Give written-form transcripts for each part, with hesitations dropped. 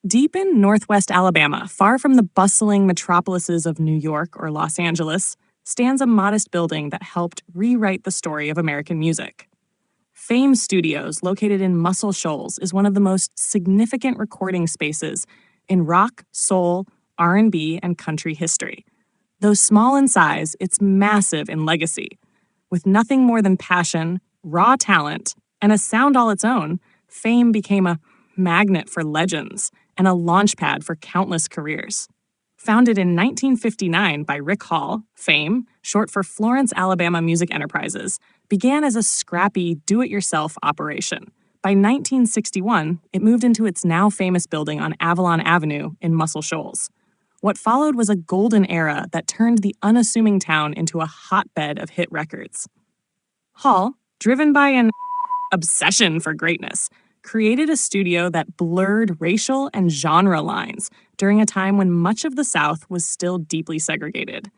Deep in northwest Alabama, far from the bustling metropolises of New York or Los Angeles, stands a modest building that helped rewrite the story of American music. Fame Studios, located in Muscle Shoals, is one of the most significant recording spaces in rock, soul, R&B, and country history. Though small in size, it's massive in legacy. With nothing more than passion, raw talent, and a sound all its own, Fame became a magnet for legends and a launchpad for countless careers. Founded in 1959 by Rick Hall, Fame, short for Florence, Alabama Music Enterprises, began as a scrappy, do-it-yourself operation. By 1961, it moved into its now famous building on Avalon Avenue in Muscle Shoals. What followed was a golden era that turned the unassuming town into a hotbed of hit records. Hall, driven by an obsession for greatness, created a studio that blurred racial and genre lines during a time when much of the South was still deeply segregated.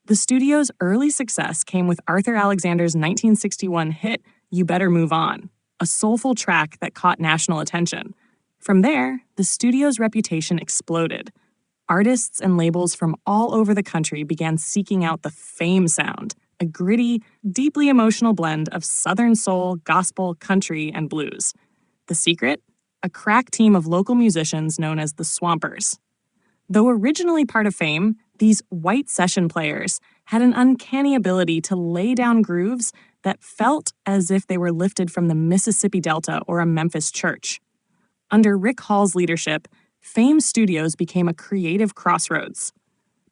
The studio's early success came with Arthur Alexander's 1961 hit, You Better Move On, a soulful track that caught national attention. From there, the studio's reputation exploded. Artists and labels from all over the country began seeking out the Fame sound, a gritty, deeply emotional blend of Southern soul, gospel, country, and blues. The secret? A crack team of local musicians known as the Swampers. Though originally part of Fame, these white session players had an uncanny ability to lay down grooves that felt as if they were lifted from the Mississippi Delta or a Memphis church. Under Rick Hall's leadership, Fame Studios became a creative crossroads.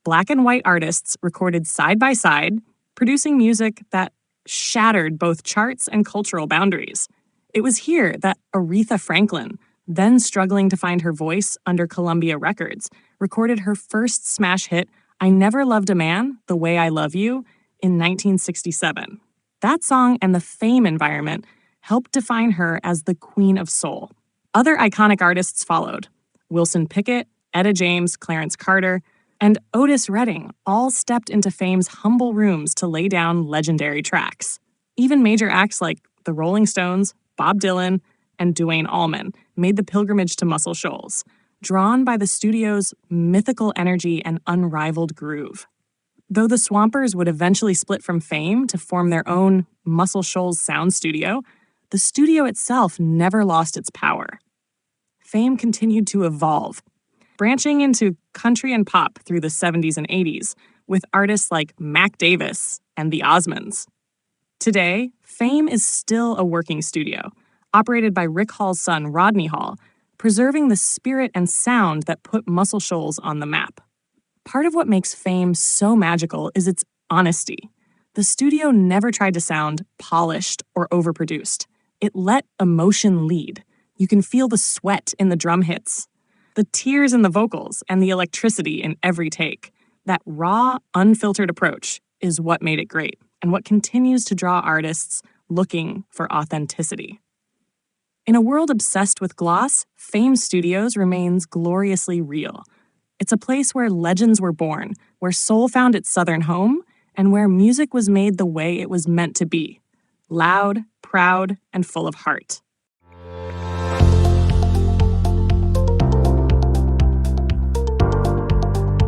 Black and white artists recorded side by side, producing music that shattered both charts and cultural boundaries. It was here that Aretha Franklin, then struggling to find her voice under Columbia Records, recorded her first smash hit, I Never Loved a Man the Way I Love You, in 1967. That song and the Fame environment helped define her as the Queen of Soul. Other iconic artists followed. Wilson Pickett, Etta James, Clarence Carter, and Otis Redding all stepped into Fame's humble rooms to lay down legendary tracks. Even major acts like the Rolling Stones, Bob Dylan, and Duane Allman made the pilgrimage to Muscle Shoals, drawn by the studio's mythical energy and unrivaled groove. Though the Swampers would eventually split from Fame to form their own Muscle Shoals sound studio, the studio itself never lost its power. Fame continued to evolve, branching into country and pop through the 70s and 80s, with artists like Mac Davis and the Osmonds. Today, Fame is still a working studio, operated by Rick Hall's son, Rodney Hall, preserving the spirit and sound that put Muscle Shoals on the map. Part of what makes Fame so magical is its honesty. The studio never tried to sound polished or overproduced. It let emotion lead. You can feel the sweat in the drum hits, the tears in the vocals, and the electricity in every take. That raw, unfiltered approach is what made it great, and what continues to draw artists looking for authenticity. In a world obsessed with gloss, Fame Studios remains gloriously real. It's a place where legends were born, where soul found its southern home, and where music was made the way it was meant to be: loud, proud, and full of heart.